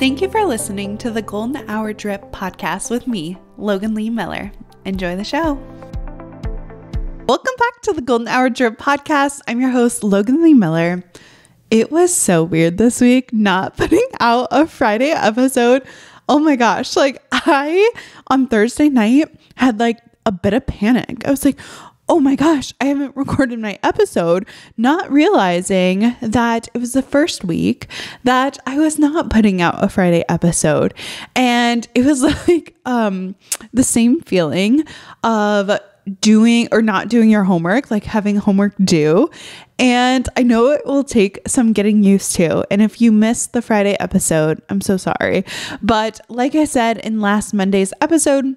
Thank you for listening to the Golden Hour Drip podcast with me, Logan Lee Miller. Enjoy the show. Welcome back to the Golden Hour Drip podcast. I'm your host, Logan Lee Miller. It was so weird this week not putting out a Friday episode. Oh my gosh. On Thursday night had a bit of panic. I was like, oh my gosh, I haven't recorded my episode, not realizing that it was the first week that I was not putting out a Friday episode. And it was the same feeling of doing or not doing your homework, like having homework due. And I know it will take some getting used to. And if you missed the Friday episode, I'm so sorry. But like I said in last Monday's episode,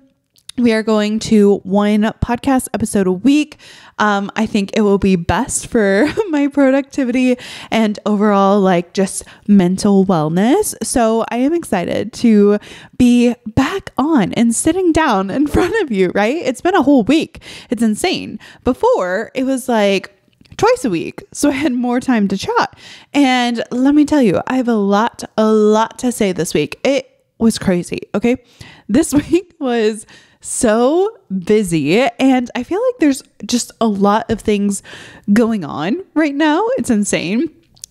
we are going to one podcast episode a week. I think it will be best for my productivity and overall just mental wellness. So I am excited to be back on and sitting down in front of you, right? It's been a whole week. It's insane. Before it was twice a week. So I had more time to chat. And let me tell you, I have a lot to say this week. It was crazy. Okay. This week was so busy and I feel like there's just a lot of things going on right now. It's insane.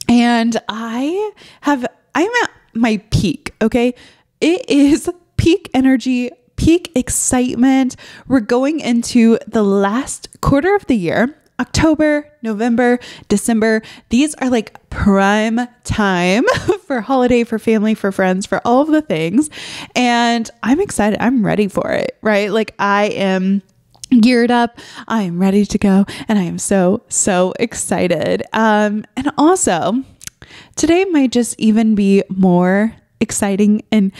And I'm at my peak. Okay. It is peak energy, peak excitement. We're going into the last quarter of the year. October, November, December. These are prime time for holiday, for family, for friends, for all of the things. And I'm excited. I'm ready for it, right? I am geared up. I am ready to go. And I am so excited. And also today might just even be more exciting and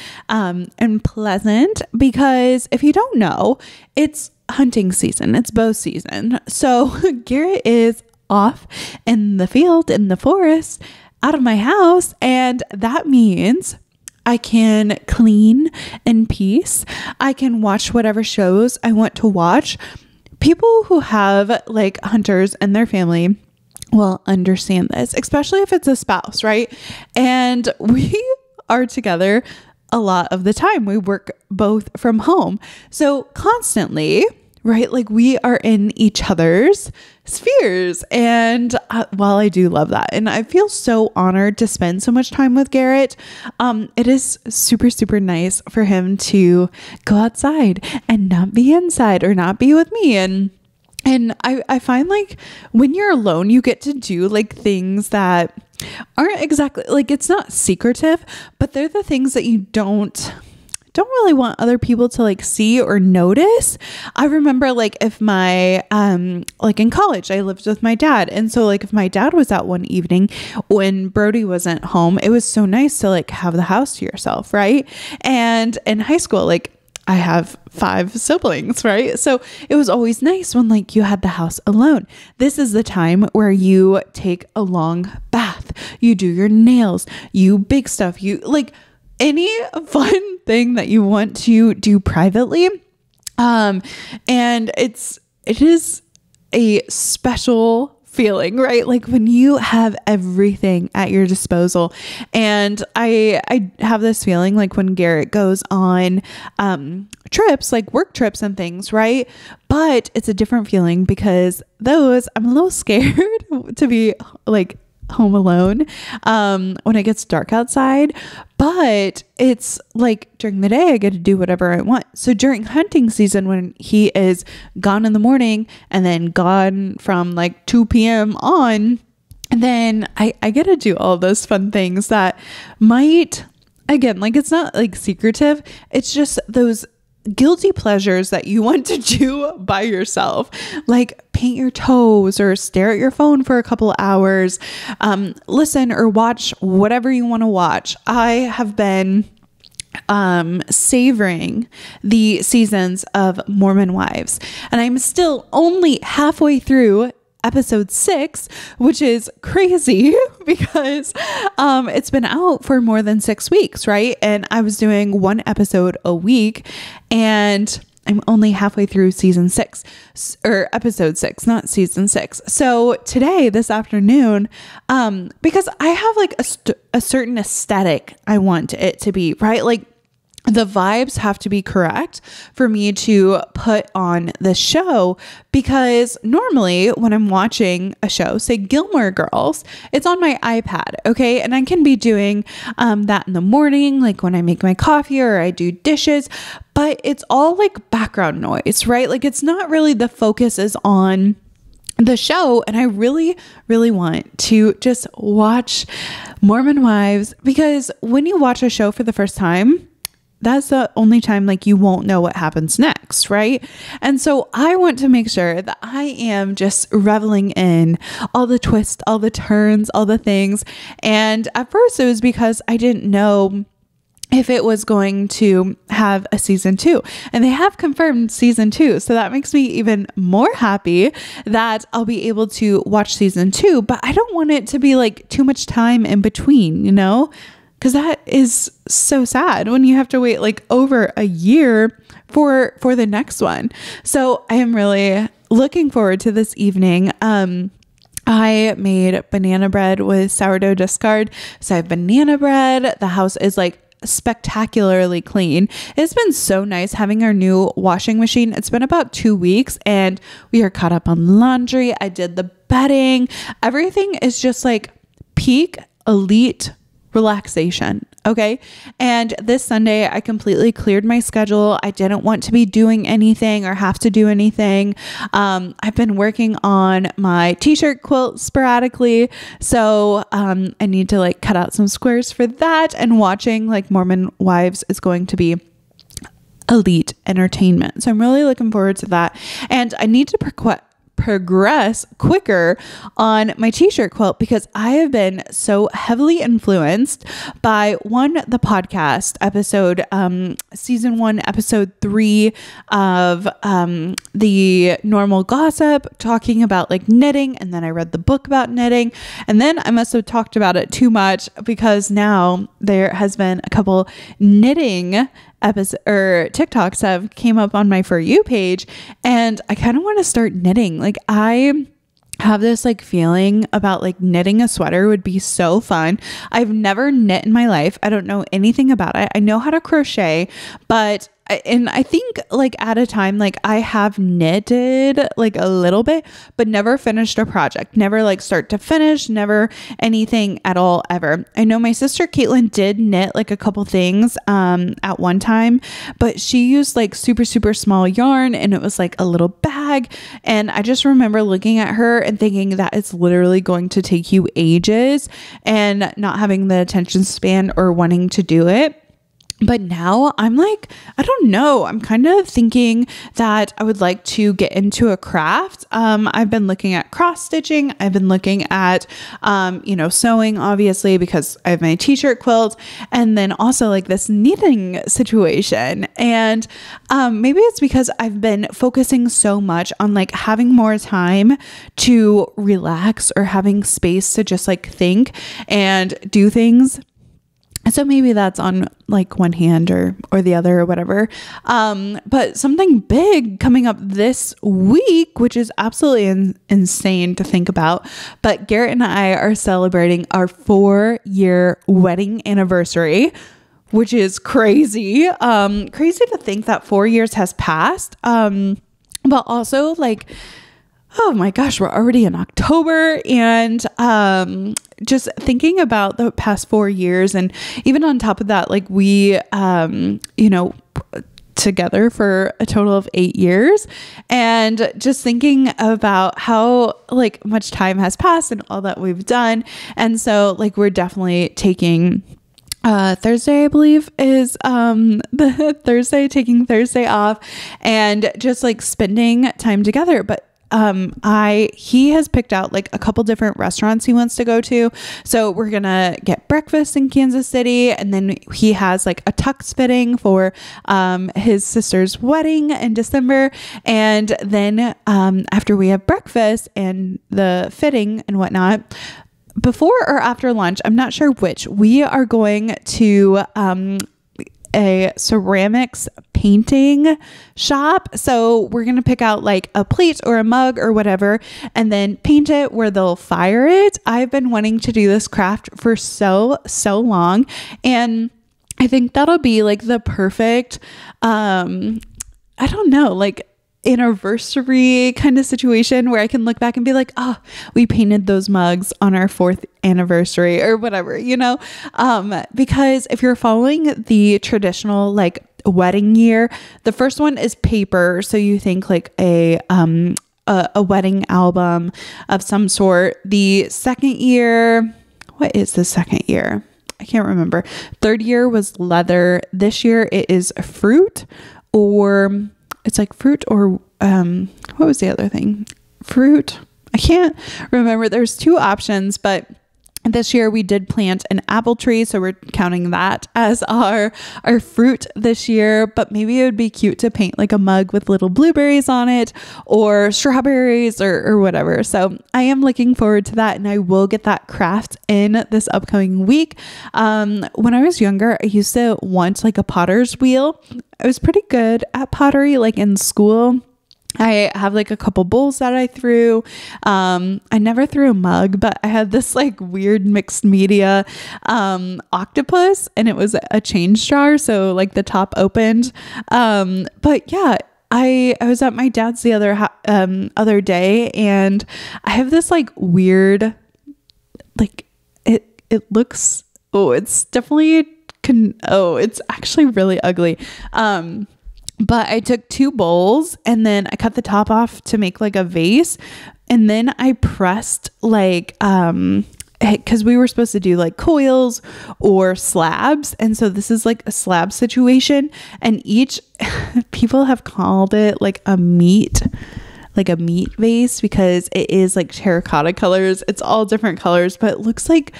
pleasant because if you don't know, it's hunting season. It's bow season. So Garrett is off in the field, in the forest, out of my house. And that means I can clean in peace. I can watch whatever shows I want to watch. People who have hunters in their family will understand this, especially if it's a spouse, right? And we are together a lot of the time. We work both from home. So constantly, right? We are in each other's spheres. And while I do love that, and I feel so honored to spend so much time with Garrett, it is super nice for him to go outside and not be inside or not be with me. And I find when you're alone, you get to do things that aren't exactly it's not secretive, but they're the things that you don't really want other people to see or notice. I remember if my in college I lived with my dad, and so if my dad was out one evening when Brody wasn't home, it was so nice to have the house to yourself, right? And in high school, I have 5 siblings, right? So it was always nice when you had the house alone. This is the time where you take a long bath, you do your nails, you bake stuff, you any fun thing that you want to do privately. And it is a special feeling, right? When you have everything at your disposal. And I have this feeling when Garrett goes on trips, work trips and things, right? But it's a different feeling because those I'm a little scared to be home alone when it gets dark outside. But it's during the day I get to do whatever I want. So during hunting season, when he is gone in the morning and then gone from 2 p.m. on, and then I get to do all those fun things that might, again, it's not secretive. It's just those guilty pleasures that you want to do by yourself, paint your toes or stare at your phone for a couple hours, listen or watch whatever you want to watch. I have been savoring the seasons of Mormon Wives, and I'm still only halfway through episode 6, which is crazy because it's been out for more than 6 weeks, right? And I was doing one episode a week, and I'm only halfway through season 6 or episode 6, not season 6. So today, this afternoon, because I have like a certain aesthetic I want it to be, right? Like the vibes have to be correct for me to put on the show, because normally when I'm watching a show, say Gilmore Girls, it's on my iPad. Okay. And I can be doing that in the morning, like when I make my coffee or I do dishes, but it's all like background noise, right? Like it's not really, the focus is on the show. And I really, really want to just watch Mormon Wives, because when you watch a show for the first time, that's the only time like you won't know what happens next, right? And so I want to make sure that I am just reveling in all the twists, all the turns, all the things. And at first it was because I didn't know if it was going to have a season 2, and they have confirmed season 2. So that makes me even more happy that I'll be able to watch season 2, but I don't want it to be like too much time in between, you know? Because that is so sad when you have to wait like over a year for the next one. So I am really looking forward to this evening. I made banana bread with sourdough discard. So I have banana bread. The house is like spectacularly clean. It's been so nice having our new washing machine. It's been about 2 weeks and we are caught up on laundry. I did the bedding. Everything is just like peak elite relaxation. Okay. And this Sunday, I completely cleared my schedule. I didn't want to be doing anything or have to do anything. I've been working on my t-shirt quilt sporadically. So, I need to like cut out some squares for that, and watching like Mormon Wives is going to be elite entertainment. So I'm really looking forward to that. And I need to progress quicker on my t-shirt quilt, because I have been so heavily influenced by the podcast episode, season 1, episode 3 of the Normal Gossip, talking about like knitting. And then I read the book about knitting, and then I must have talked about it too much, because now there has been a couple knitting episode or TikToks have came up on my For You page, and I kind of want to start knitting. Like I have this like feeling about like knitting a sweater would be so fun. I've never knit in my life. I don't know anything about it. I know how to crochet, but I think like at a time, like I have knitted like a little bit, but never finished a project, never like start to finish, never anything at all ever. I know my sister Caitlin did knit like a couple things at one time, but she used like super, super small yarn, and it was like a little bag. And I just remember looking at her and thinking that it's literally going to take you ages, and not having the attention span or wanting to do it. But now I'm like, I don't know. I'm kind of thinking that I would like to get into a craft. I've been looking at cross stitching. I've been looking at, sewing, obviously, because I have my t-shirt quilt, and then also like this knitting situation. And maybe it's because I've been focusing so much on like having more time to relax, or having space to just like think and do things. So maybe that's on like one hand or the other or whatever. But something big coming up this week, which is absolutely insane to think about. But Garrett and I are celebrating our 4-year wedding anniversary, which is crazy. Crazy to think that 4 years has passed. But also like, oh my gosh, we're already in October, and just thinking about the past 4 years, and even on top of that, like we, together for a total of 8 years, and just thinking about how like much time has passed and all that we've done. And so like we're definitely taking Thursday, I believe, is the Thursday, taking Thursday off, and just like spending time together. But he has picked out like a couple different restaurants he wants to go to. So we're going to get breakfast in Kansas City. And then he has like a tux fitting for, his sister's wedding in December. And then, after we have breakfast and the fitting and whatnot, before or after lunch, I'm not sure which, we are going to, a ceramics painting shop. So we're going to pick out like a plate or a mug or whatever, and then paint it where they'll fire it. I've been wanting to do this craft for so long. And I think that'll be like the perfect, I don't know, like anniversary kind of situation where I can look back and be like, oh, we painted those mugs on our 4th anniversary or whatever, because if you're following the traditional like wedding year, the first one is paper. So you think like a wedding album of some sort. The second year, what is the second year? I can't remember. Third year was leather. This year it is fruit, or it's like fruit or what was the other thing? Fruit. I can't remember. There's 2 options, but this year we did plant an apple tree, so we're counting that as our fruit this year. But maybe it would be cute to paint like a mug with little blueberries on it or strawberries or whatever. So I am looking forward to that, and I will get that craft in this upcoming week. When I was younger, I used to want like a potter's wheel. I was pretty good at pottery, like in school. I have like a couple bowls that I threw. I never threw a mug, but I had this like weird mixed media octopus, and it was a change jar. So like the top opened. But yeah, I was at my dad's the other day, and I have this like weird, like it looks, it's definitely, it's actually really ugly. But I took 2 bowls and then I cut the top off to make like a vase. And then I pressed like, because we were supposed to do like coils or slabs. And so this is like a slab situation. And each people have called it like a meat vase, because it is like terracotta colors. It's all different colors, but it looks like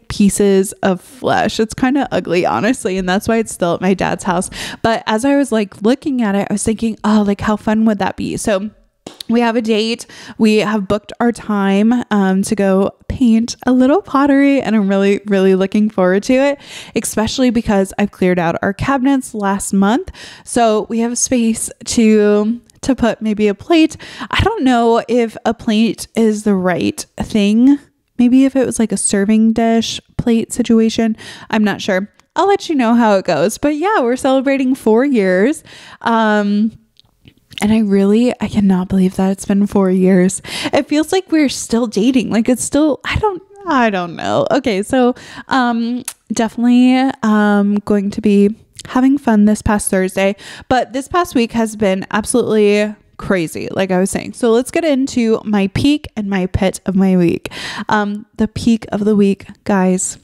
pieces of flesh. It's kind of ugly, honestly, and that's why it's still at my dad's house. But as I was like looking at it, I was thinking, oh, like how fun would that be? So we have a date. We have booked our time to go paint a little pottery, and I'm really, really looking forward to it, especially because I've cleared out our cabinets last month. So we have space to put maybe a plate. I don't know if a plate is the right thing. Maybe if it was like a serving dish plate situation. I'm not sure. I'll let you know how it goes. But yeah, we're celebrating 4 years. And I cannot believe that it's been 4 years. It feels like we're still dating. Like it's still, I don't know. Okay. So, definitely, going to be having fun this past Thursday, but this past week has been absolutely crazy, like I was saying. So let's get into my peak and my pit of my week. The peak of the week, guys.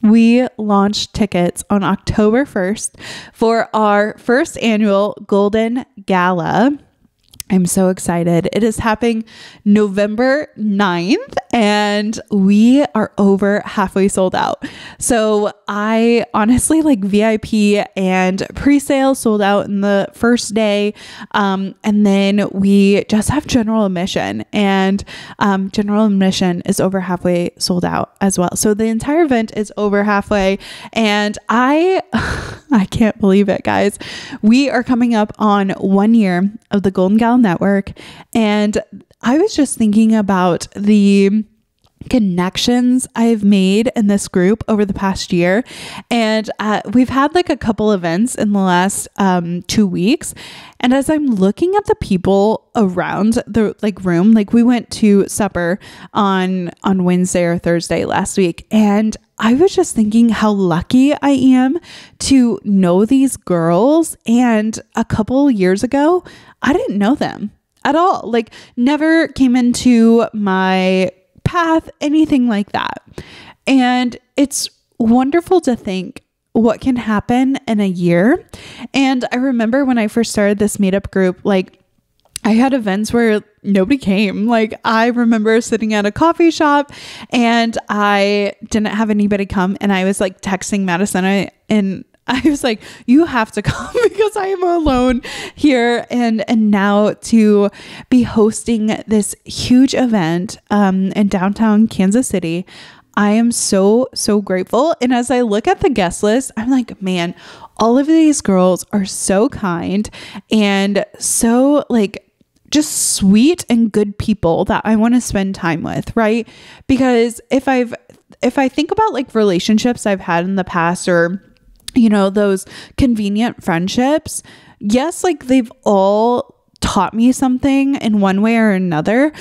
We launched tickets on October 1st for our first annual Golden Gala. I'm so excited. It is happening November 9th, and we are over halfway sold out. So I honestly, like, VIP and pre-sale sold out in the first day. And then we just have general admission, and general admission is over halfway sold out as well. So the entire event is over halfway, and I can't believe it, guys. We are coming up on 1 year of the Golden Gala Network, and I was just thinking about the connections I've made in this group over the past year. And we've had like a couple events in the last 2 weeks. And as I'm looking at the people around the room, like we went to supper on Wednesday or Thursday last week, and I was just thinking how lucky I am to know these girls. And a couple years ago, I didn't know them at all. Like, never came into my path, anything like that. And it's wonderful to think what can happen in a year. And I remember when I first started this meetup group, like, I had events where nobody came. Like, I remember sitting at a coffee shop and I didn't have anybody come, and I was like texting Madison, and I was like, you have to come because I am alone here. And now to be hosting this huge event in downtown Kansas City, I am so, so grateful. And as I look at the guest list, I'm like, man, all of these girls are so kind and so like just sweet and good people that I want to spend time with, right? Because if I think about like relationships I've had in the past, or those convenient friendships, yes, like they've all taught me something in one way or another,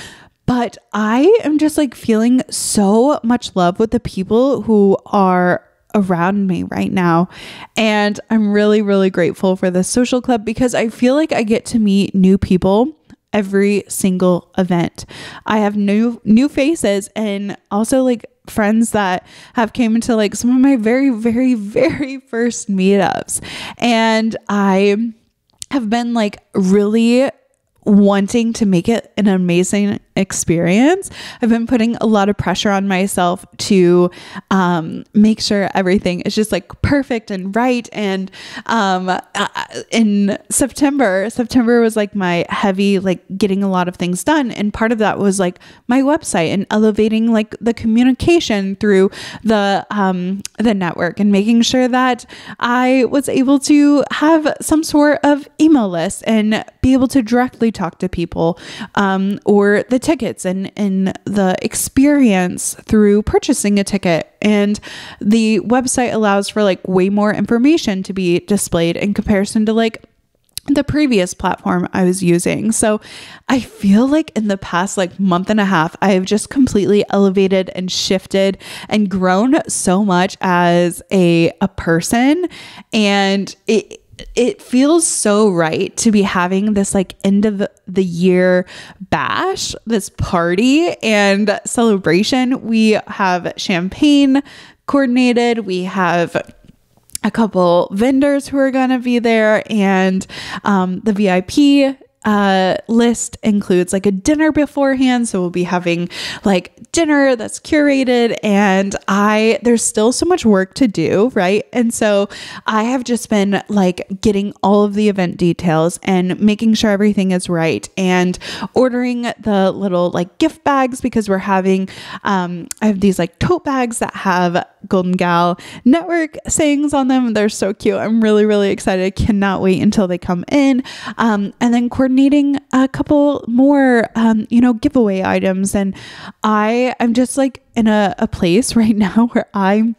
but I am just like feeling so much love with the people who are around me right now. And I'm really, really grateful for this social club because I feel like I get to meet new people every single event. I have new faces, and also like friends that have came into like some of my very, very, very first meetups. And I have been like really wanting to make it an amazing experience. I've been putting a lot of pressure on myself to make sure everything is just like perfect and right. And in September was like my heavy, like getting a lot of things done. And part of that was like my website and elevating like the communication through the network and making sure that I was able to have some sort of email list and be able to directly talk to people, or the tickets and the experience through purchasing a ticket. And the website allows for like way more information to be displayed in comparison to like the previous platform I was using. So I feel like in the past like month and a half, I have just completely elevated and shifted and grown so much as a person. And it feels so right to be having this like end of the year bash, this party and celebration. We have champagne coordinated. We have a couple vendors who are going to be there, and the VIP list includes like a dinner beforehand. So we'll be having like dinner that's curated, and there's still so much work to do, right? And so I have just been like getting all of the event details and making sure everything is right, and ordering the little like gift bags, because we're having I have these like tote bags that have Golden Gal Network sayings on them. They're so cute. I'm really, really excited. I cannot wait until they come in. And then coordinating a couple more, giveaway items. And I'm just like in a place right now where I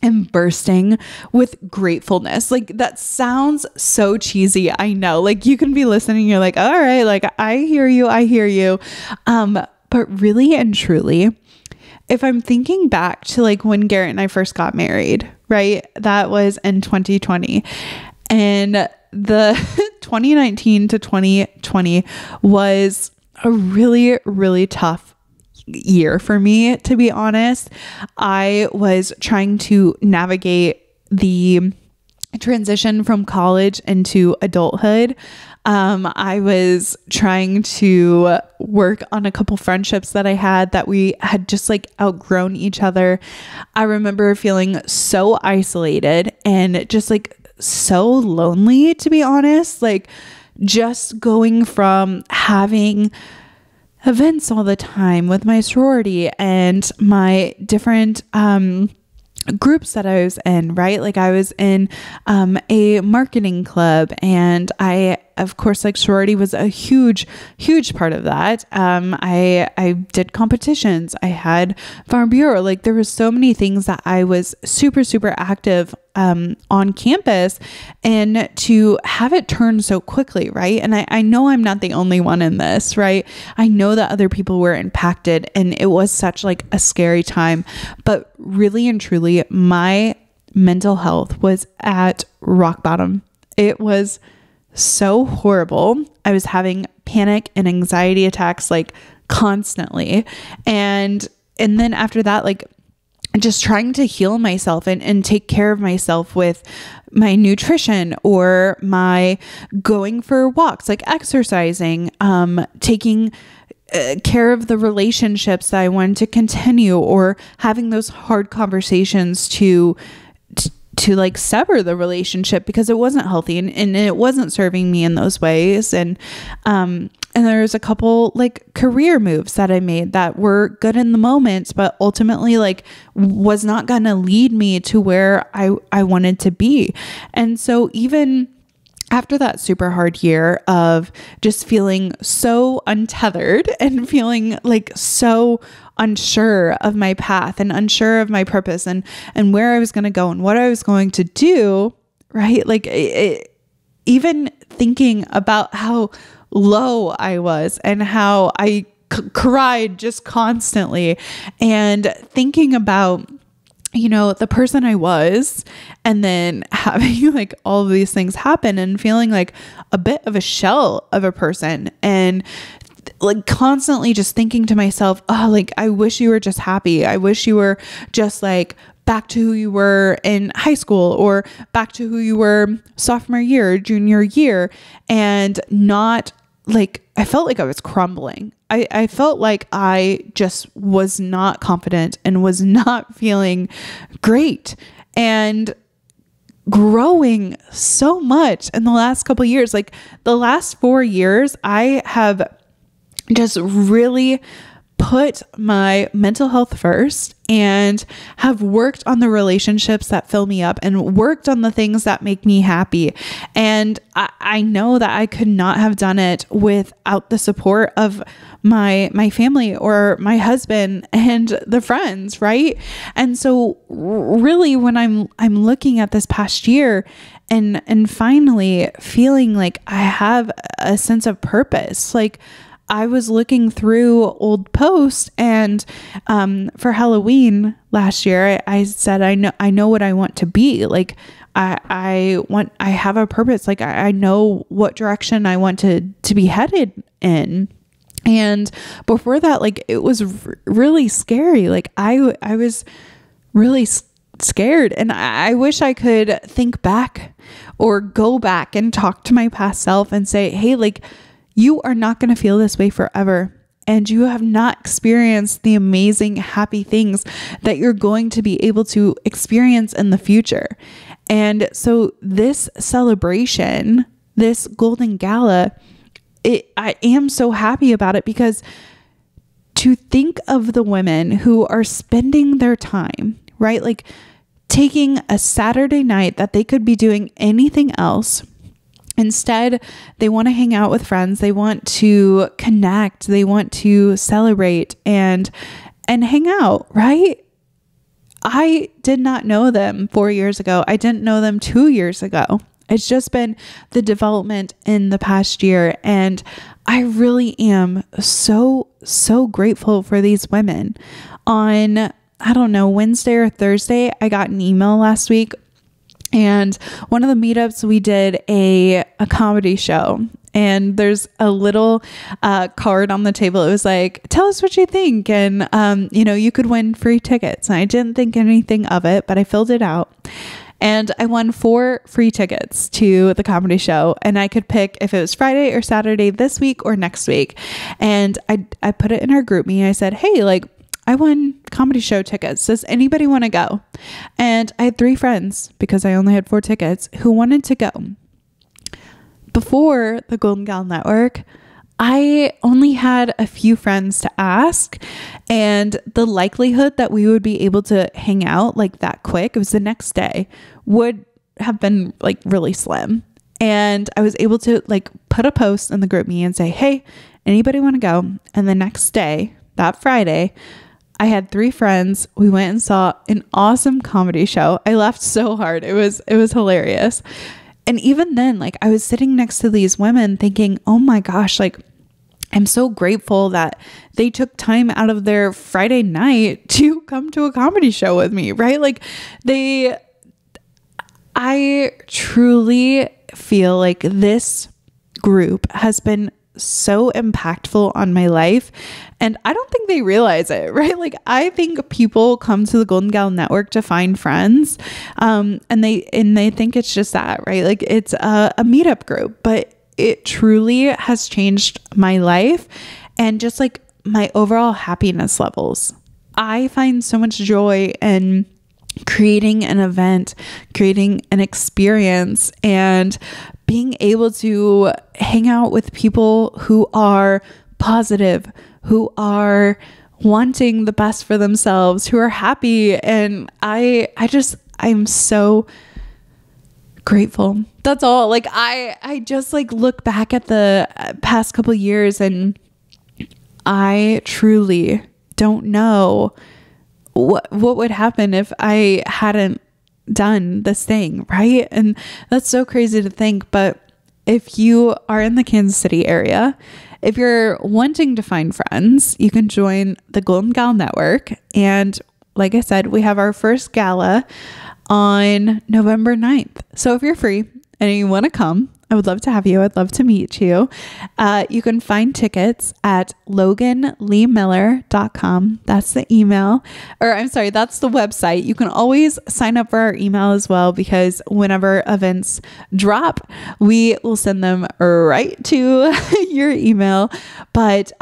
am bursting with gratefulness. Like that sounds so cheesy. I know, like you can be listening. You're like, all right, like I hear you. But really and truly, if I'm thinking back to like when Garrett and I first got married, right? That was in 2020. And the 2019 to 2020 was a really, really tough year for me, to be honest. I was trying to navigate the transition from college into adulthood. I was trying to work on a couple friendships that I had that we had just like outgrown each other. I remember feeling so isolated and just like so lonely, to be honest, like just going from having events all the time with my sorority and my different, groups that I was in, right? Like I was in a marketing club, and of course, like sorority was a huge part of that. I did competitions. I had Farm Bureau. Like there was so many things that I was super active on campus, and to have it turn so quickly, right? And I know I'm not the only one in this, right? I know that other people were impacted, and it was such like a scary time, but really and truly, my mental health was at rock bottom. It was so horrible. I was having panic and anxiety attacks like constantly. And then after that, like just trying to heal myself and take care of myself with my nutrition or my going for walks, like exercising, taking care of the relationships that I wanted to continue, or having those hard conversations to like sever the relationship because it wasn't healthy and it wasn't serving me in those ways. And there's a couple like career moves that I made that were good in the moment, but ultimately like was not going to lead me to where I wanted to be. And so even after that super hard year of just feeling so untethered and feeling like so unsure of my path and unsure of my purpose and where I was going to go and what I was going to do, right? Like even thinking about how low I was and how I cried just constantly and thinking about, you know, the person I was and then having like all of these things happen and feeling like a bit of a shell of a person and like constantly just thinking to myself, oh, like, I wish you were just happy. I wish you were just like back to who you were in high school or back to who you were sophomore year, junior year, and not like, I felt like I was crumbling. I felt like I just was not confident and was not feeling great and growing so much in the last couple of years. Like the last 4 years, I have just really put my mental health first and have worked on the relationships that fill me up and worked on the things that make me happy. And I know that I could not have done it without the support of my family or my husband and the friends, right? And so really when I'm looking at this past year and finally feeling like I have a sense of purpose, like I was looking through old posts and for Halloween last year, I said, I know what I want to be. Like I have a purpose. Like I know what direction I want to be headed in. And before that, like it was really scary. Like I was really scared and I wish I could think back or go back and talk to my past self and say, hey, like, you are not going to feel this way forever. And you have not experienced the amazing, happy things that you're going to be able to experience in the future. And so this celebration, this Golden Gala, I am so happy about it because to think of the women who are spending their time, right? Like taking a Saturday night that they could be doing anything else. Instead, they want to hang out with friends. They want to connect. They want to celebrate and hang out, right? I did not know them 4 years ago. I didn't know them 2 years ago. It's just been the development in the past year. And I really am so grateful for these women. On, I don't know, Wednesday or Thursday, I got an email last week. And one of the meetups, we did a comedy show and there's a little card on the table. It was like, tell us what you think. And, you know, you could win free tickets. And I didn't think anything of it, but I filled it out and I won 4 free tickets to the comedy show. And I could pick if it was Friday or Saturday this week or next week. And I put it in our group meeting. I said, hey, like, I won comedy show tickets. Does anybody want to go? And I had 3 friends because I only had 4 tickets who wanted to go. Before the Golden Gal Network, I only had a few friends to ask, and the likelihood that we would be able to hang out like that quick, it was the next day, would have been like really slim. And I was able to like put a post in the group meeting and say, hey, anybody want to go? And the next day, that Friday, I had 3 friends. We went and saw an awesome comedy show. I laughed so hard. It was hilarious. And even then, like I was sitting next to these women thinking, oh my gosh, like I'm so grateful that they took time out of their Friday night to come to a comedy show with me, right? Like I truly feel like this group has been so impactful on my life, and I don't think they realize it, right? Like I think people come to the Golden Gal Network to find friends, and they think it's just that, right? Like it's a meetup group, but it truly has changed my life and just like my overall happiness levels. I find so much joy in creating an event, creating an experience, and being able to hang out with people who are positive, who are wanting the best for themselves, who are happy. And I'm so grateful. That's all. Like I just like look back at the past couple years, and I truly don't know what would happen if I hadn't done this thing, right? And that's so crazy to think. But if you are in the Kansas City area, if you're wanting to find friends, you can join the Golden Gal Network. And like I said, we have our first gala on November 9th. So if you're free and you want to come, I would love to have you. I'd love to meet you. You can find tickets at loganleemiller.com. That's the email, or I'm sorry, that's the website. You can always sign up for our email as well, because whenever events drop, we will send them right to your email. But,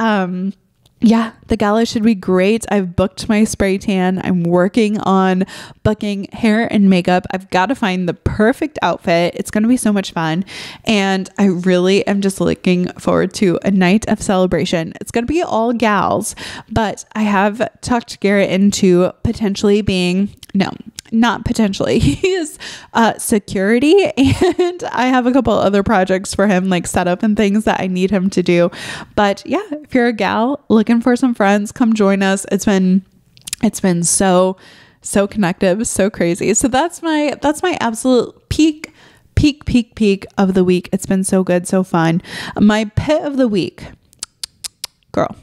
yeah, the gala should be great. I've booked my spray tan. I'm working on booking hair and makeup. I've got to find the perfect outfit. It's going to be so much fun. And I really am just looking forward to a night of celebration. It's going to be all gals, but I have talked Garrett into potentially being, no, not potentially. He is security, and I have a couple other projects for him, like setup and things that I need him to do. But yeah, if you're a gal looking for some friends, come join us. It's been so connective, so crazy. So that's my absolute peak of the week. It's been so good, so fun. My pit of the week, girl,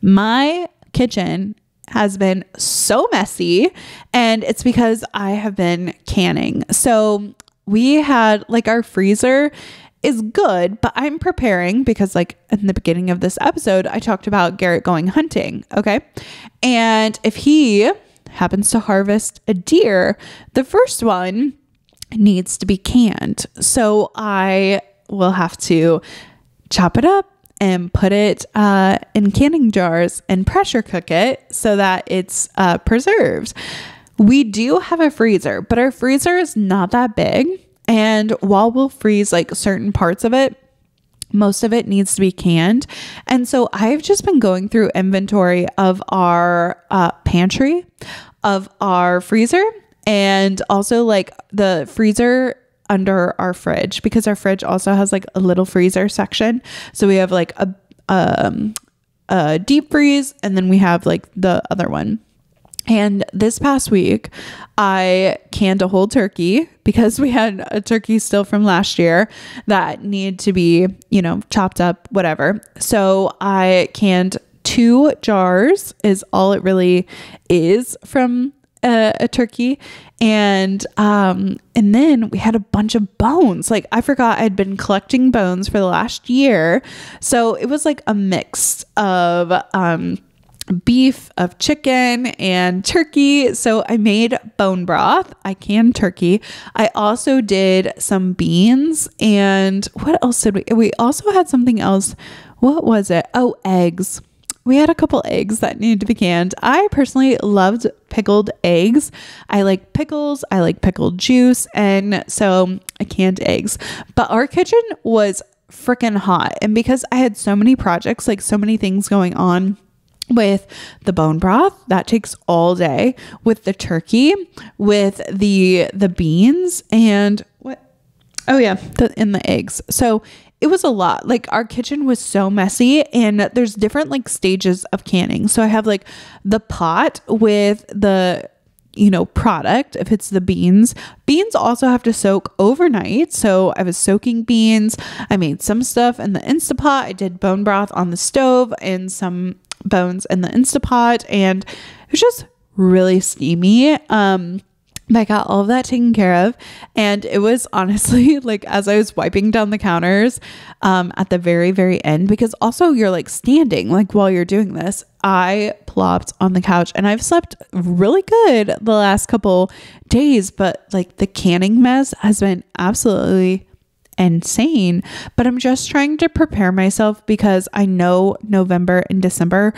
my kitchen has been so messy, and it's because I have been canning. So we had like, our freezer is good, but I'm preparing because like in the beginning of this episode, I talked about Garrett going hunting. Okay. And if he happens to harvest a deer, the first one needs to be canned. So I will have to chop it up and put it in canning jars and pressure cook it so that it's preserved. We do have a freezer, but our freezer is not that big. And while we'll freeze like certain parts of it, most of it needs to be canned. And so I've just been going through inventory of our pantry, of our freezer, and also like the freezer under our fridge, because our fridge also has like a little freezer section. So we have like a deep freeze, and then we have like the other one. And this past week, I canned a whole turkey because we had a turkey still from last year that needed to be, chopped up, whatever. So I canned 2 jars is all it really is from a turkey. And then we had a bunch of bones. Like, I forgot I'd been collecting bones for the last year. So it was like a mix of, beef, of chicken and turkey. So I made bone broth. I canned turkey. I also did some beans, and what else did we also had something else. What was it? Oh, eggs. We had a couple eggs that needed to be canned. I personally loved pickled eggs. I like pickles. I like pickled juice. And so I canned eggs. But our kitchen was freaking hot. And because I had so many projects, like so many things going on with the bone broth, that takes all day, with the turkey, with the beans, and what? Oh yeah, and the eggs. So it was a lot. Like, our kitchen was so messy, and there's different like stages of canning. So I have like the pot with the, product. If it's the beans also have to soak overnight. So I was soaking beans. I made some stuff in the Instapot. I did bone broth on the stove and some bones in the Instapot, and it was just really steamy. I got all of that taken care of, and it was honestly like, as I was wiping down the counters at the very, very end, because also you're like standing like while you're doing this, I plopped on the couch, and I've slept really good the last couple days, but like the canning mess has been absolutely insane. But I'm just trying to prepare myself, because I know November and December,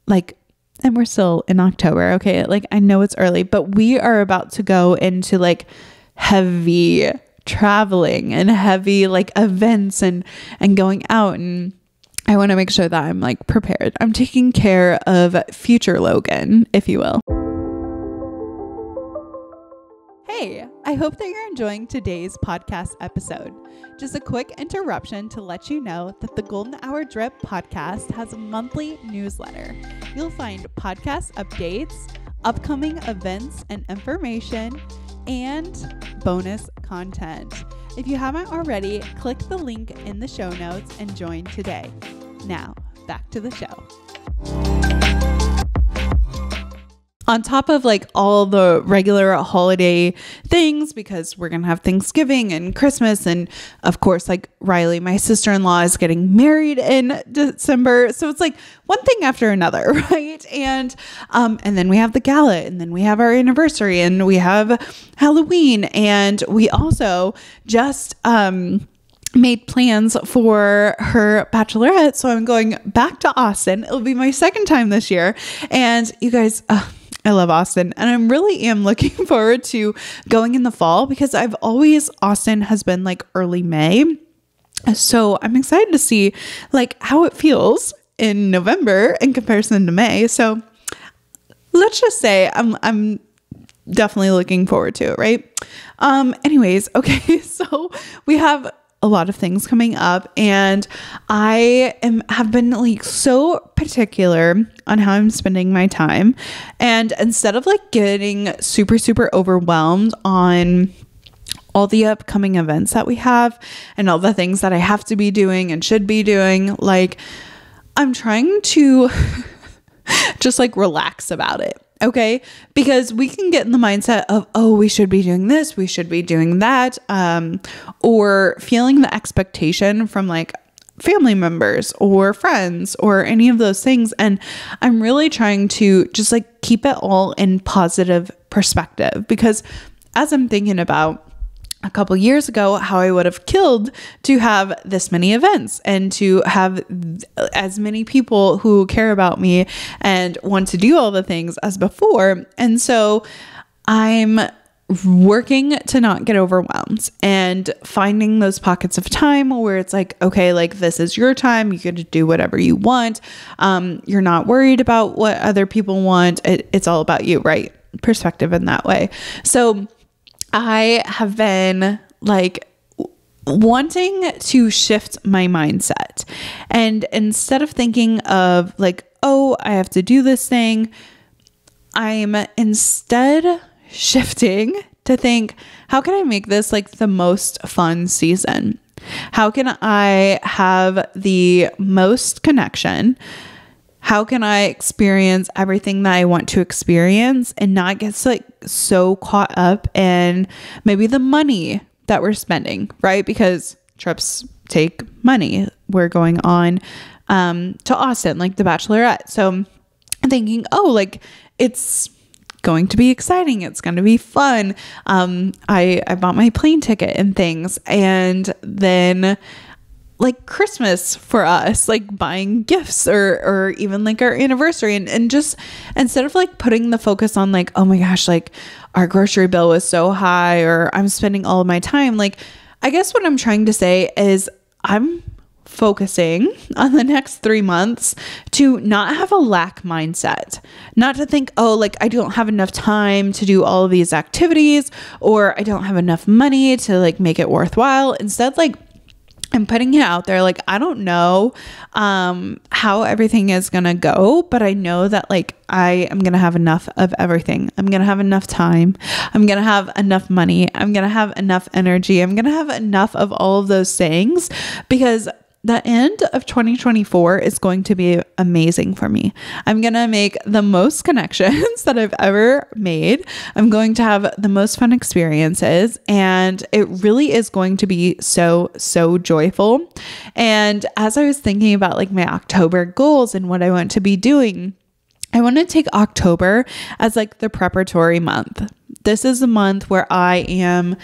like, and we're still in October. Okay. Like I know it's early, but we are about to go into like heavy traveling and heavy like events and going out, and I want to make sure that I'm like prepared. I'm taking care of future Logan, if you will. Hey, I hope that you're enjoying today's podcast episode. Just a quick interruption to let you know that the Golden Hour Drip podcast has a monthly newsletter. You'll find podcast updates, upcoming events and information, and bonus content. If you haven't already, click the link in the show notes and join today. Now, back to the show. On top of like all the regular holiday things, because we're going to have Thanksgiving and Christmas. And of course, like Riley, my sister-in-law, is getting married in December. So it's like one thing after another, right? And then we have the gala, and then we have our anniversary, and we have Halloween. And we also just, made plans for her bachelorette. So I'm going back to Austin. It'll be my second time this year. And you guys, I love Austin, and I really am looking forward to going in the fall, because Austin has been like early May. So I'm excited to see like how it feels in November in comparison to May. So let's just say I'm definitely looking forward to it, right? Anyways, okay. So we have a lot of things coming up, and I have been like so particular on how I'm spending my time. And instead of like getting super, super overwhelmed on all the upcoming events that we have and all the things that I have to be doing and should be doing, like I'm trying to just like relax about it. Okay. Because we can get in the mindset of, oh, we should be doing this, we should be doing that, or feeling the expectation from like family members or friends or any of those things. And I'm really trying to just like keep it all in positive perspective, because as I'm thinking about a couple years ago, how I would have killed to have this many events and to have as many people who care about me and want to do all the things as before. And so I'm working to not get overwhelmed and finding those pockets of time where it's like, okay, like this is your time. You get to do whatever you want. You're not worried about what other people want. It's all about you, right? Perspective in that way. So I have been like wanting to shift my mindset, and instead of thinking of like, oh, I have to do this thing, I'm instead shifting to think, how can I make this like the most fun season? How can I have the most connection? How can I experience everything that I want to experience and not get so caught up in maybe the money that we're spending, right? Because trips take money. We're going on to Austin, like the Bachelorette. So I'm thinking, oh, like it's going to be exciting. It's going to be fun. I bought my plane ticket and things, and then like Christmas for us, like buying gifts or even like our anniversary, and just instead of like putting the focus on like, oh my gosh, like our grocery bill was so high, or I'm spending all of my time. Like, I guess what I'm trying to say is I'm focusing on the next 3 months to not have a lack mindset, not to think, oh, like I don't have enough time to do all of these activities, or I don't have enough money to like make it worthwhile. Instead, like I'm putting it out there. Like, I don't know how everything is going to go, but I know that like I am going to have enough of everything. I'm going to have enough time. I'm going to have enough money. I'm going to have enough energy. I'm going to have enough of all of those things, because the end of 2024 is going to be amazing for me. I'm going to make the most connections that I've ever made. I'm going to have the most fun experiences, and it really is going to be so, so joyful. And as I was thinking about like my October goals and what I want to be doing, I want to take October as like the preparatory month. This is a month where I am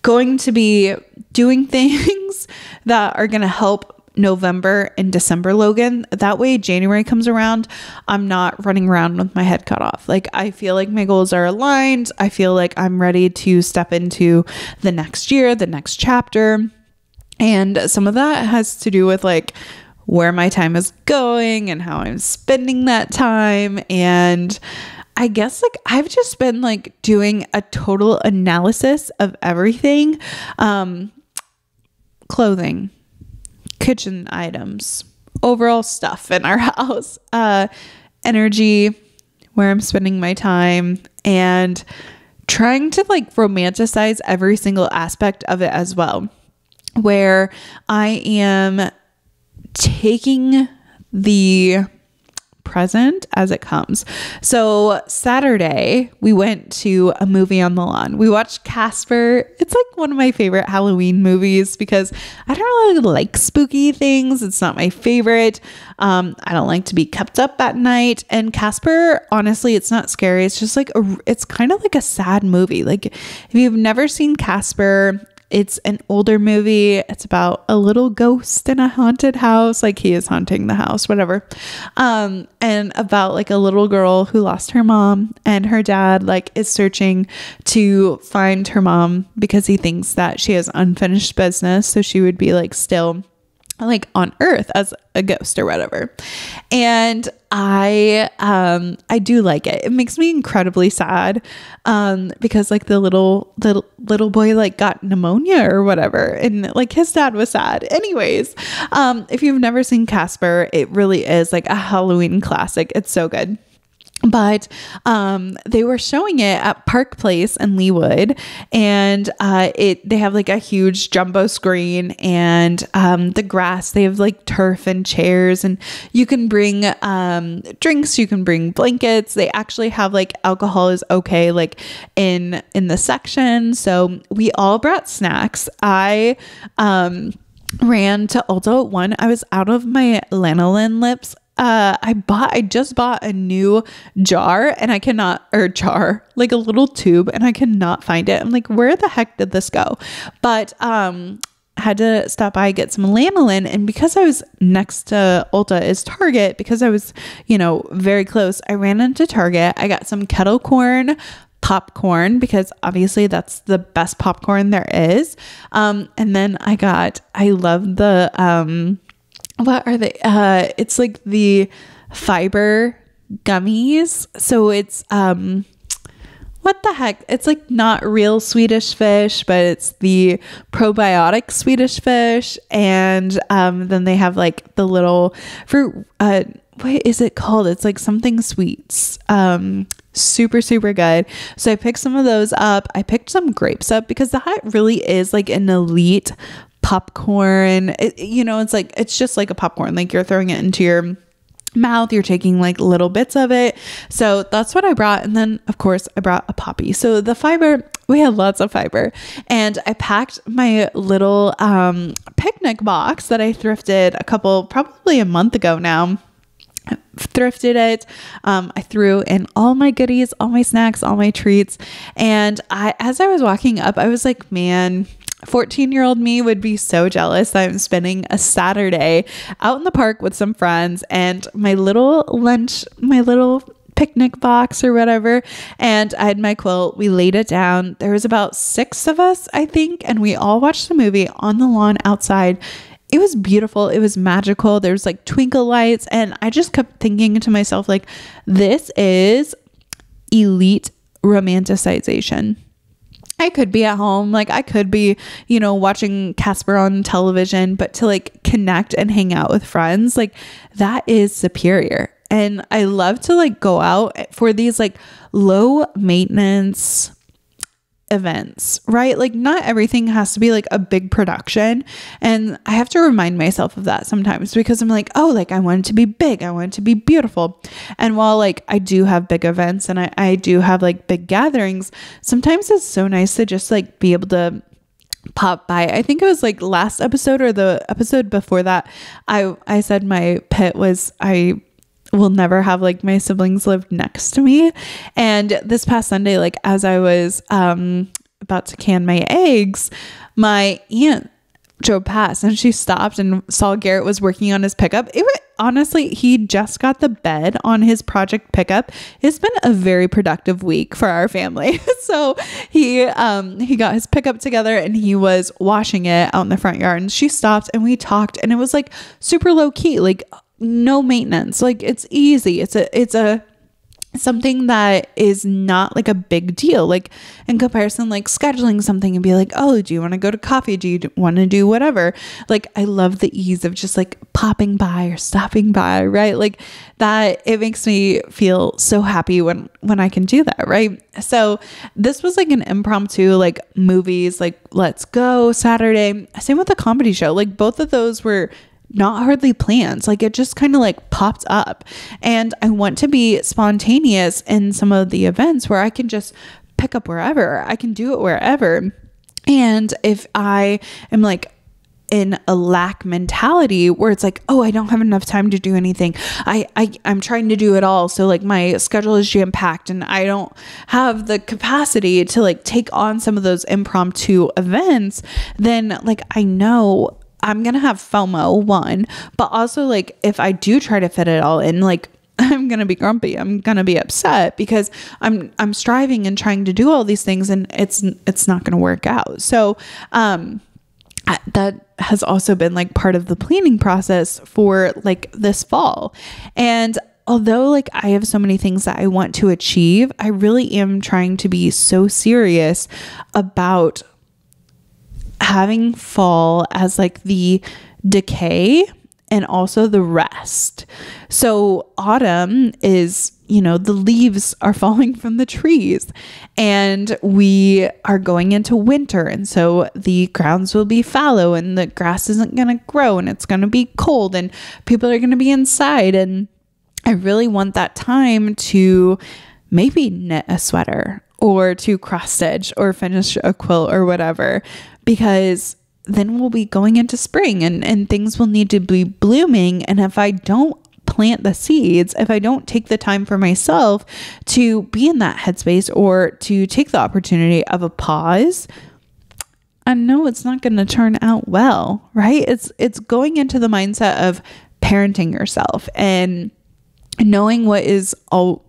going to be doing things that are going to help November and December, Logan. That way January comes around, I'm not running around with my head cut off. Like, I feel like my goals are aligned. I feel like I'm ready to step into the next year, the next chapter. And some of that has to do with like where my time is going and how I'm spending that time. And I guess like I've just been like doing a total analysis of everything. Clothing, kitchen items, overall stuff in our house, energy, where I'm spending my time, and trying to like romanticize every single aspect of it as well, where I am taking the present as it comes. So Saturday, we went to a movie on the lawn. We watched Casper. It's like one of my favorite Halloween movies because I don't really like spooky things. It's not my favorite. I don't like to be kept up at night. And Casper, honestly, it's not scary. It's just like, it's kind of like a sad movie. Like, if you've never seen Casper, it's an older movie. It's about a little ghost in a haunted house. Like, he is haunting the house, whatever. And about like a little girl who lost her mom, and her dad like is searching to find her mom because he thinks that she has unfinished business. So she would be like still like on earth as a ghost or whatever. And I do like it. It makes me incredibly sad, because like the little boy like got pneumonia or whatever, and like his dad was sad. Anyways, if you've never seen Casper, it really is like a Halloween classic. It's so good. But they were showing it at Park Place in Leawood, and they have like a huge jumbo screen, and the grass, they have like turf and chairs, and you can bring drinks, you can bring blankets. They actually have like alcohol is okay like in the section. So we all brought snacks. I ran to Ulta at 1. I was out of my lanolin lips. I just bought a new jar, and like a little tube, and I cannot find it. I'm like, where the heck did this go? But had to stop by, get some lanolin. And because I was next to Ulta is Target, because I was, very close, I ran into Target. I got some kettle corn popcorn, because obviously that's the best popcorn there is. And then I love the, what are they? It's like the fiber gummies. So it's, what the heck? It's like not real Swedish fish, but it's the probiotic Swedish fish. And then they have like the little fruit, what is it called? It's like something sweets. Super, super good. So I picked some of those up. I picked some grapes up because that really is like an elite popcorn. It's just like a popcorn. Like, you're throwing it into your mouth, you're taking like little bits of it. So that's what I brought. And then of course I brought a poppy. So the fiber, we had lots of fiber, and I packed my little picnic box that I thrifted probably a month ago now. I thrifted it. I threw in all my goodies, all my snacks, all my treats. And as I was walking up, I was like, man, 14-year-old me would be so jealous that I'm spending a Saturday out in the park with some friends, and my little lunch, my little picnic box or whatever. And I had my quilt. We laid it down. There was about 6 of us, I think. And we all watched the movie on the lawn outside. It was beautiful. It was magical. There was like twinkle lights. And I just kept thinking to myself, like, this is elite romanticization. I could be at home, like I could be, watching Casper on television, but to like connect and hang out with friends, like that is superior. And I love to like go out for these like low maintenance events, right? Like, not everything has to be like a big production. And I have to remind myself of that sometimes, because I'm like, oh, like I want it to be big. I want it to be beautiful. And while like I do have big events and I do have like big gatherings, sometimes it's so nice to just like be able to pop by. I think it was like last episode or the episode before that, I said my pit was, I will never have like my siblings live next to me. And this past Sunday, like as I was about to can my eggs, my aunt drove past and she stopped and saw Garrett was working on his pickup. Honestly, he just got the bed on his project pickup. It's been a very productive week for our family. So he got his pickup together and he was washing it out in the front yard, and she stopped and we talked, and it was like super low key, like no maintenance. Like it's easy. It's a something that is not like a big deal, like in comparison, like scheduling something and be like, oh, do you want to go to coffee? Do you want to do whatever? Like, I love the ease of just like popping by or stopping by, right? Like that, it makes me feel so happy when I can do that, right? So this was like an impromptu, like movies, like let's go Saturday. Same with the comedy show. Like both of those were not hardly plans. Like it just kind of like popped up, and I want to be spontaneous in some of the events where I can just pick up wherever. I can do it wherever. And if I am like in a lack mentality where it's like, oh, I don't have enough time to do anything, I'm trying to do it all, so like my schedule is jam-packed and I don't have the capacity to like take on some of those impromptu events, then like I know I'm going to have FOMO, one, but also like if I do try to fit it all in, like I'm going to be grumpy. I'm going to be upset because I'm striving and trying to do all these things, and it's not going to work out. So, that has also been like part of the planning process for like this fall. And although like I have so many things that I want to achieve, I really am trying to be so serious about having fall as like the decay and also the rest. So autumn is, the leaves are falling from the trees and we are going into winter. And so the grounds will be fallow and the grass isn't going to grow and it's going to be cold and people are going to be inside. And I really want that time to maybe knit a sweater or to cross stitch or finish a quilt or whatever, because then we'll be going into spring and things will need to be blooming. And if I don't plant the seeds, if I don't take the time for myself to be in that headspace or to take the opportunity of a pause, I know it's not going to turn out well, right? It's going into the mindset of parenting yourself and knowing what is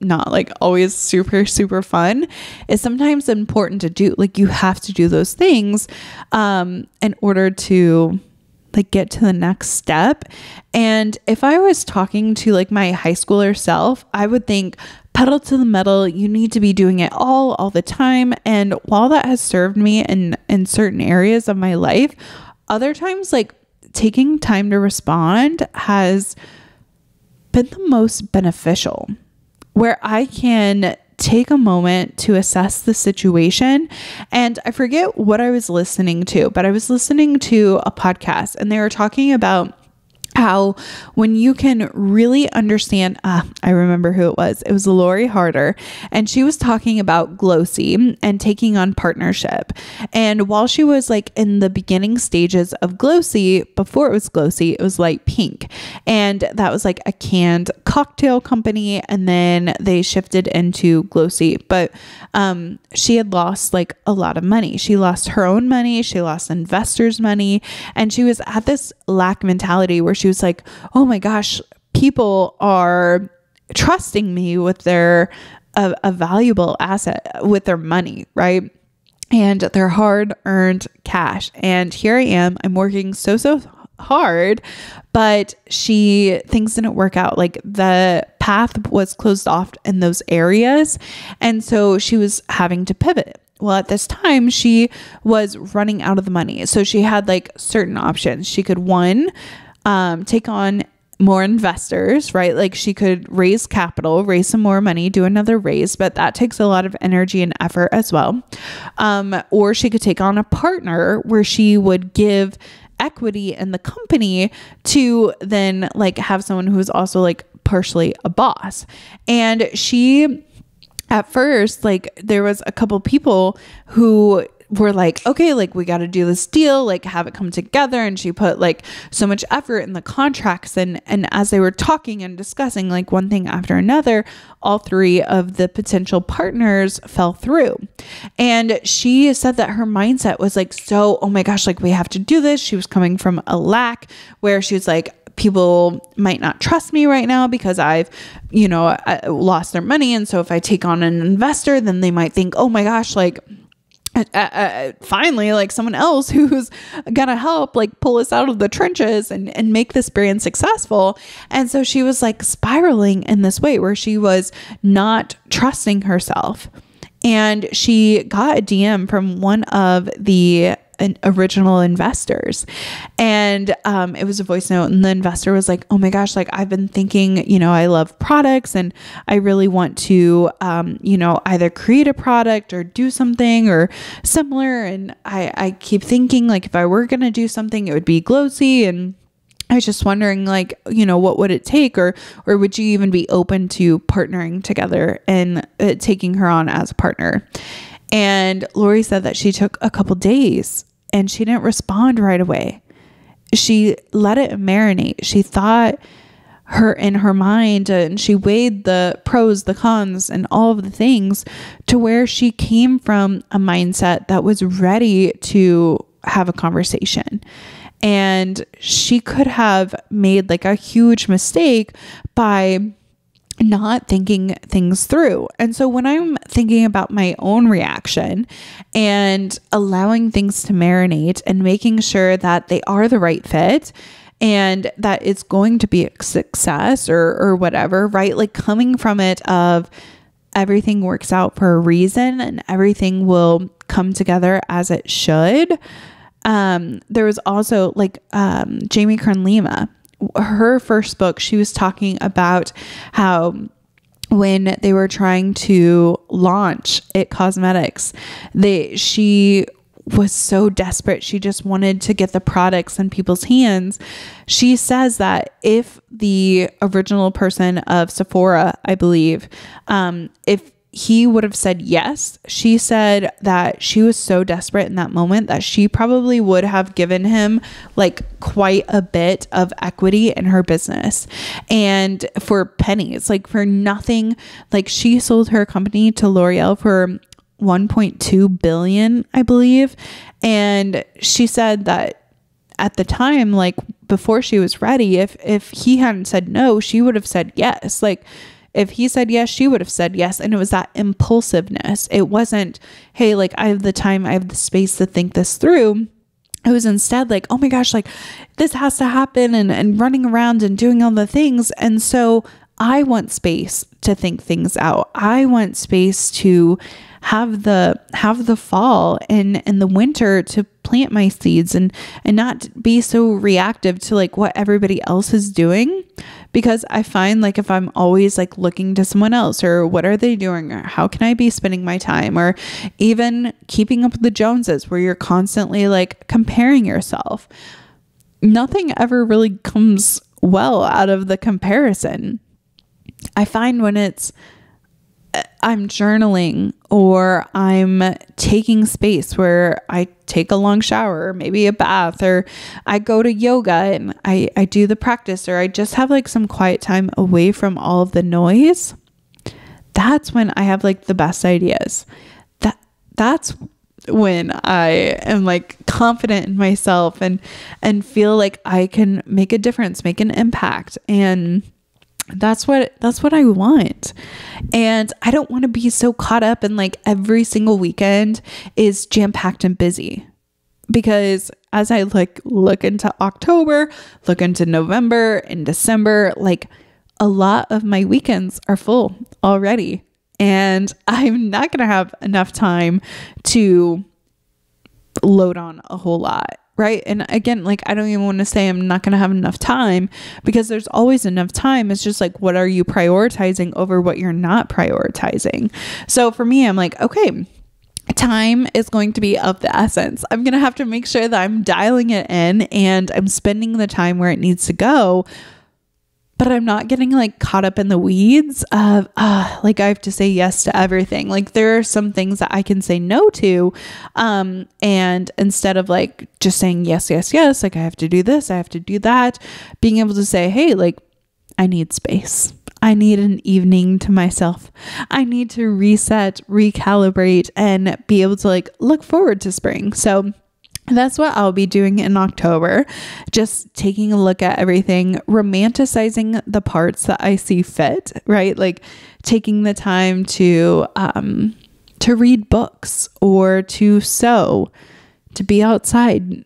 not like always super, super fun is sometimes important to do. Like you have to do those things in order to like get to the next step. And if I was talking to like my high schooler self, I would think pedal to the metal. You need to be doing it all the time. And while that has served me in certain areas of my life, other times like taking time to respond has been the most beneficial, where I can take a moment to assess the situation. And I forget what I was listening to, but I was listening to a podcast and they were talking about how when you can really understand, I remember who it was. It was Lori Harder, and she was talking about Glossy and taking on partnership. And while she was like in the beginning stages of Glossy, before it was Glossy, it was Light Pink. And that was like a canned cocktail company. And then they shifted into Glossy. But she had lost like a lot of money. She lost her own money. She lost investors' money. And she was at this lack mentality where she was like, oh my gosh, people are trusting me with their a valuable asset, with their money, right? And their hard-earned cash. And here I am, I'm working so hard, but things didn't work out. Like the path was closed off in those areas. And so she was having to pivot. Well, at this time, she was running out of the money. So she had like certain options. She could, one, take on more investors, right? Like she could raise capital, raise some more money, do another raise, but that takes a lot of energy and effort as well. Or she could take on a partner where she would give equity in the company to then like have someone who's also like partially a boss. And she, at first, like there was a couple people who were like, okay, like we got to do this deal, like have it come together. And she put like so much effort in the contracts. And as they were talking and discussing like one thing after another, all three of the potential partners fell through. And she said that her mindset was like, so, oh my gosh, like we have to do this. She was coming from a lack where she was like, people might not trust me right now because I've, lost their money. And so if I take on an investor, then they might think, oh my gosh, like, finally, like someone else who's gonna help like pull us out of the trenches and make this brand successful. And so she was like spiraling in this way where she was not trusting herself. And she got a DM from one of the original investors, and it was a voice note, and the investor was like, oh my gosh, like I've been thinking, I love products and I really want to either create a product or do something or similar, and I keep thinking like if I were gonna do something it would be Glossy, and I was just wondering like, what would it take, or would you even be open to partnering together and taking her on as a partner? And Lori said that she took a couple days and she didn't respond right away. She let it marinate. She thought in her mind, and she weighed the pros, the cons, and all of the things to where she came from a mindset that was ready to have a conversation. And she could have made like a huge mistake by not thinking things through. And so when I'm thinking about my own reaction and allowing things to marinate and making sure that they are the right fit and that it's going to be a success or whatever, right? Like coming from it of everything works out for a reason and everything will come together as it should. There was also like Jamie Kern Lima. Her first book, she was talking about how when they were trying to launch It Cosmetics, she was so desperate. She just wanted to get the products in people's hands. She says that if the original person of Sephora, I believe, if he would have said yes, she said that she was so desperate in that moment that she probably would have given him like quite a bit of equity in her business, and for pennies, like for nothing. Like she sold her company to L'Oreal for 1.2 billion, I believe. And she said that at the time, like before she was ready, if he hadn't said no, she would have said yes. Like if he said yes, she would have said yes. And it was that impulsiveness. It wasn't, hey, like I have the time, I have the space to think this through. It was instead like, oh my gosh, like this has to happen, and running around and doing all the things. And so I want space to think things out. I want space to have the fall and the winter to plant my seeds and not be so reactive to like what everybody else is doing. Because I find like if I'm always like looking to someone else or what are they doing or how can I be spending my time, or even keeping up with the Joneses where you're constantly like comparing yourself, nothing ever really comes well out of the comparison. I find when I'm journaling or I'm taking space where I take a long shower or maybe a bath, or I go to yoga and I do the practice, or I just have like some quiet time away from all of the noise, that's when I have like the best ideas. That's when I am like confident in myself and feel like I can make a difference, make an impact. And that's what I want. And I don't want to be so caught up in like every single weekend is jam-packed and busy, because as I like look into October, look into November and December, like a lot of my weekends are full already, and I'm not going to have enough time to load on a whole lot. Right. And again, like, I don't even want to say I'm not going to have enough time, because there's always enough time. It's just like, what are you prioritizing over what you're not prioritizing? So for me, I'm like, okay, time is going to be of the essence. I'm going to have to make sure that I'm dialing it in and I'm spending the time where it needs to go. but I'm not getting like caught up in the weeds of like I have to say yes to everything. Like there are some things that I can say no to. And instead of like just saying yes, like I have to do this, I have to do that, being able to say, hey, like I need space. I need an evening to myself. I need to reset, recalibrate, and be able to like look forward to spring. So that's what I'll be doing in October. Just taking a look at everything, romanticizing the parts that I see fit, right? Like taking the time to read books or to sew, to be outside.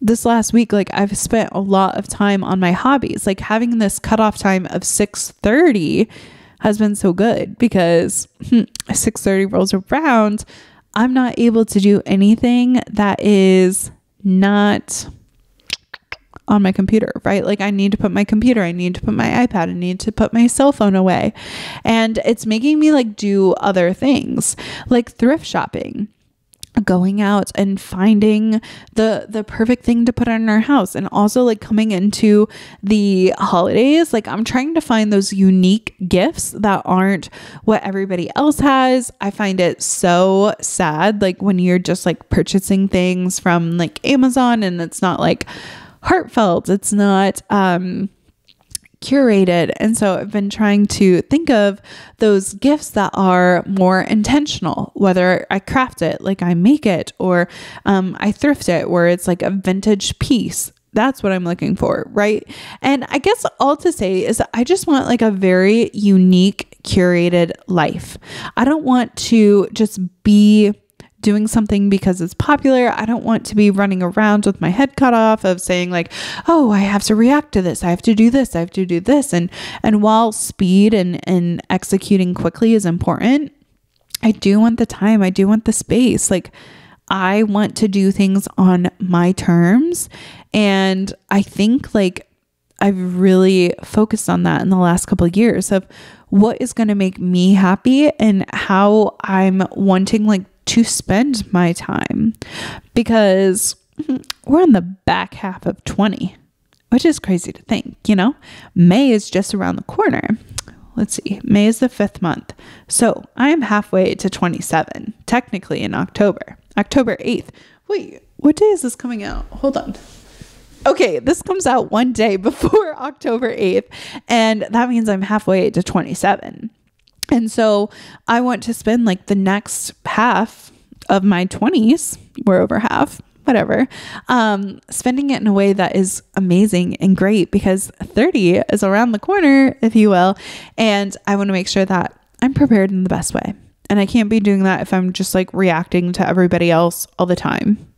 This last week, like I've spent a lot of time on my hobbies. Like having this cutoff time of 6:30 has been so good because 6:30 rolls around, I'm not able to do anything that is not on my computer, right? Like I need to put my computer, I need to put my iPad, I need to put my cell phone away. And it's making me like do other things like thrift shopping, going out and finding the perfect thing to put in our house. And also like coming into the holidays, like I'm trying to find those unique gifts that aren't what everybody else has. I find it so sad, like when you're just like purchasing things from like Amazon and it's not like heartfelt, it's not curated. And so I've been trying to think of those gifts that are more intentional, whether I craft it, like I make it, or I thrift it where it's like a vintage piece. That's what I'm looking for, right? And I guess all to say is that I just want like a very unique, curated life. I don't want to just be doing something because it's popular. I don't want to be running around with my head cut off of saying like, oh, I have to react to this. I have to do this. I have to do this. And while speed and executing quickly is important, I do want the time. I do want the space. Like I want to do things on my terms. And I think like I've really focused on that in the last couple of years of what is going to make me happy and how I'm wanting like to spend my time, because we're in the back half of 20, which is crazy to think, you know. May is just around the corner. Let's see. May is the 5th month. So I am halfway to 27, technically in October 8th. Wait, what day is this coming out? Hold on. Okay, this comes out one day before October 8th, and that means I'm halfway to 27. And so I want to spend like the next half of my 20s, we're over half, whatever, spending it in a way that is amazing and great, because 30 is around the corner, if you will. And I want to make sure that I'm prepared in the best way. And I can't be doing that if I'm just like reacting to everybody else all the time.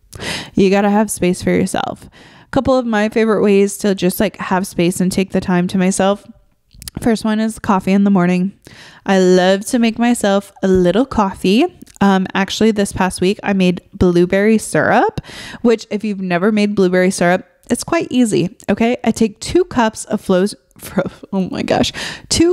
You got to have space for yourself. A couple of my favorite ways to just like have space and take the time to myself. First one is coffee in the morning. I love to make myself a little coffee. Actually, this past week, I made blueberry syrup, which if you've never made blueberry syrup, it's quite easy. Okay. I take 2 cups of 2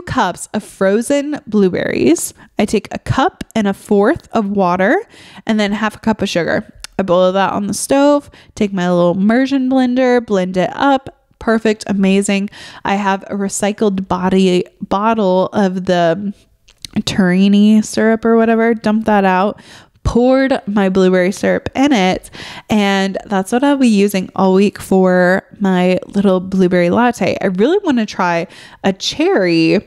cups of frozen blueberries. I take a cup and a 1/4 of water and then 1/2 cup of sugar. I boil that on the stove, take my little immersion blender, blend it up. Perfect. Amazing. I have a recycled bottle of the Turini syrup or whatever. Dump that out, poured my blueberry syrup in it. And that's what I'll be using all week for my little blueberry latte. I really want to try a cherry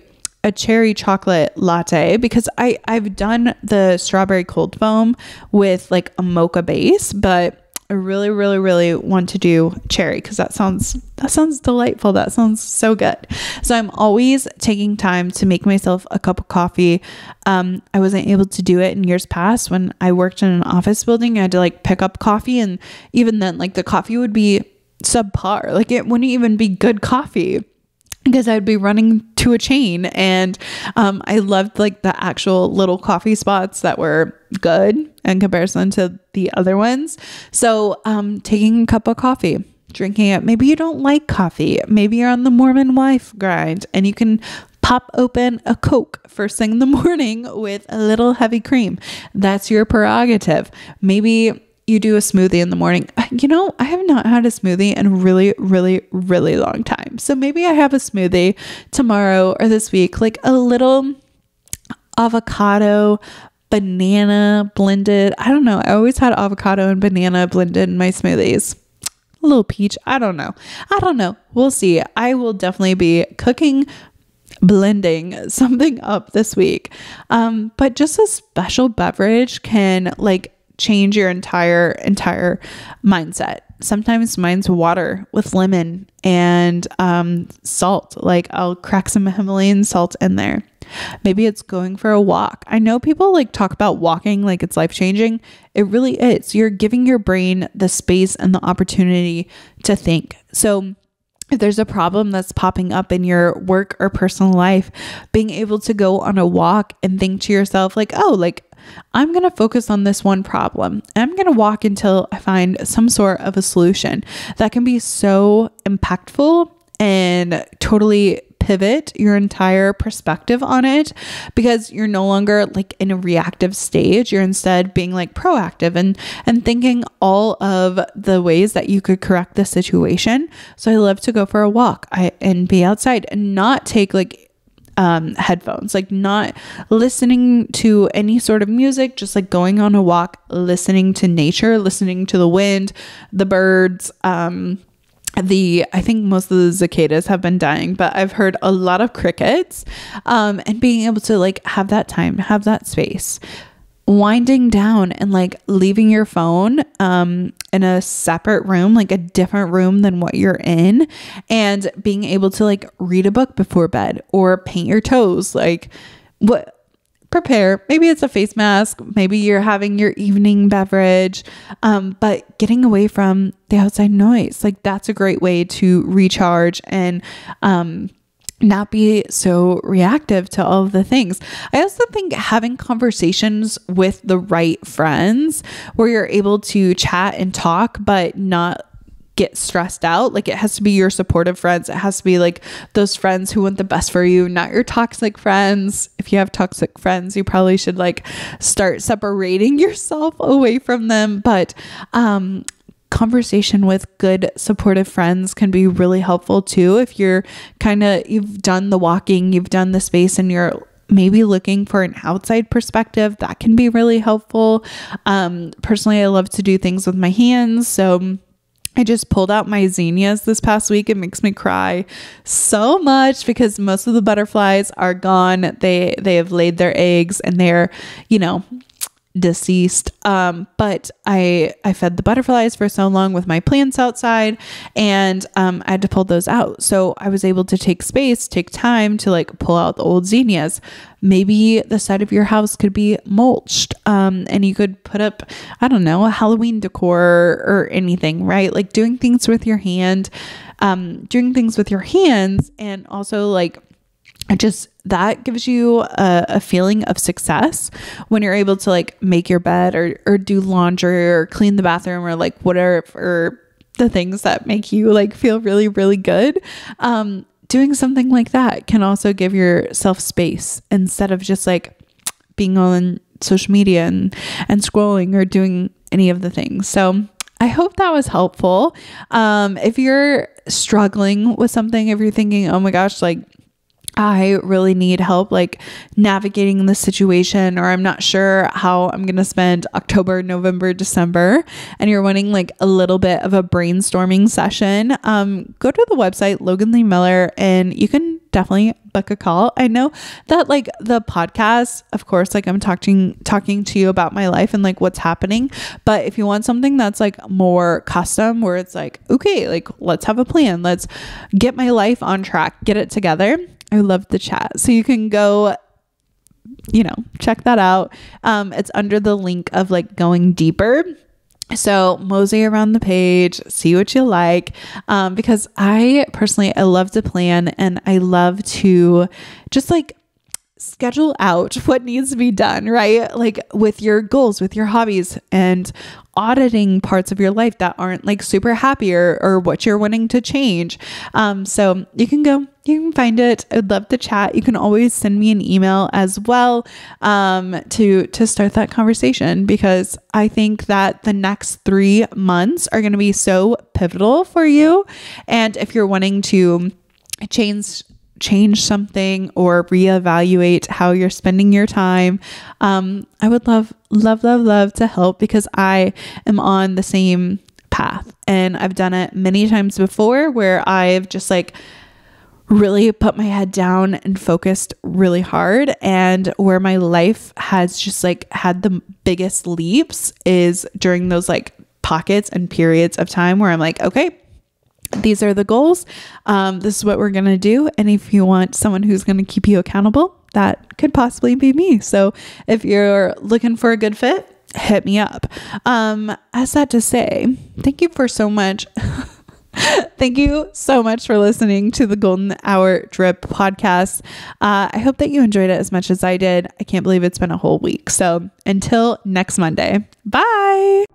chocolate latte, because I've done the strawberry cold foam with like a mocha base, but I really, really, really want to do cherry, because that sounds delightful. That sounds so good. So I'm always taking time to make myself a cup of coffee. I wasn't able to do it in years past when I worked in an office building. I had to like pick up coffee, and even then, like the coffee would be subpar. Like it wouldn't even be good coffee, because I'd be running to a chain. And I loved like the actual little coffee spots that were good in comparison to the other ones. So taking a cup of coffee, drinking it. Maybe you don't like coffee. Maybe you're on the Mormon wife grind and you can pop open a Coke first thing in the morning with a little heavy cream. That's your prerogative. Maybe you do a smoothie in the morning. I have not had a smoothie in a really, really, really long time. So maybe I have a smoothie tomorrow or this week, like a little avocado banana blended. I don't know. I always had avocado and banana blended in my smoothies. A little peach. I don't know. We'll see. I will definitely be blending something up this week. But just a special beverage can like change your entire mindset. Sometimes mine's water with lemon and salt. Like I'll crack some Himalayan salt in there. Maybe it's going for a walk. I know people like talk about walking like it's life-changing. It really is. You're giving your brain the space and the opportunity to think. So if there's a problem that's popping up in your work or personal life, being able to go on a walk and think to yourself like, oh, like I'm going to focus on this one problem and I'm going to walk until I find some sort of a solution, that can be so impactful and totally pivot your entire perspective on it, because you're no longer like in a reactive stage. You're instead being like proactive and thinking all of the ways that you could correct the situation. So I love to go for a walk and be outside and not take like headphones, like not listening to any sort of music, just like going on a walk, listening to nature, listening to the wind, the birds, I think most of the cicadas have been dying, but I've heard a lot of crickets, and being able to like have that time, have that space, winding down and like leaving your phone in a separate room, like a different room than what you're in, and being able to like read a book before bed or paint your toes, like prepare. Maybe it's a face mask. Maybe you're having your evening beverage, but getting away from the outside noise. Like that's a great way to recharge and not be so reactive to all of the things. I also think having conversations with the right friends where you're able to chat and talk, but not get stressed out. Like it has to be your supportive friends. It has to be like those friends who want the best for you, not your toxic friends. If you have toxic friends, you probably should like start separating yourself away from them. But conversation with good supportive friends can be really helpful too. If you're you've done the walking, you've done the space, and you're maybe looking for an outside perspective, that can be really helpful. Personally, I love to do things with my hands. So I just pulled out my zinnias this past week. It makes me cry so much because most of the butterflies are gone. They have laid their eggs and they're, deceased. But I fed the butterflies for so long with my plants outside, and I had to pull those out. So I was able to take time to like pull out the old zinnias. Maybe the side of your house could be mulched, and you could put up, I don't know, a Halloween decor or anything, right? Like doing things with your hands, and also like that gives you a feeling of success when you're able to like make your bed or do laundry or clean the bathroom or like whatever the things that make you like feel really, really good. Doing something like that can also give yourself space instead of just like being on social media and scrolling or doing any of the things. So I hope that was helpful. If you're struggling with something, if you're thinking, oh my gosh, like I really need help like navigating this situation, or I'm not sure how I'm going to spend October, November, December, and you're wanting like a little bit of a brainstorming session, go to the website, Logan Lee Miller, and you can definitely book a call. I know that like the podcast, of course, like I'm talking to you about my life and like what's happening. But if you want something that's like more custom, where it's like, okay, like let's have a plan. Let's get my life on track, get it together. I love the chat. So you can go, check that out. It's under the link of like going deeper. So mosey around the page, see what you like. Because I love to plan, and I love to just like schedule out what needs to be done, right? Like with your goals, with your hobbies, and auditing parts of your life that aren't like super happy or what you're wanting to change. So you can find it. I'd love to chat. You can always send me an email as well, to start that conversation, because I think that the next 3 months are going to be so pivotal for you. And if you're wanting to change something or reevaluate how you're spending your time, I would love to help, because I am on the same path and I've done it many times before, where I've just like really put my head down and focused really hard, and where my life has just like had the biggest leaps is during those like pockets and periods of time where I'm like, okay, these are the goals. This is what we're going to do. And if you want someone who's going to keep you accountable, that could possibly be me. So if you're looking for a good fit, hit me up. As that to say, thank you for so much. Thank you so much for listening to the Golden Hour Drip podcast. I hope that you enjoyed it as much as I did. I can't believe it's been a whole week. So until next Monday, bye.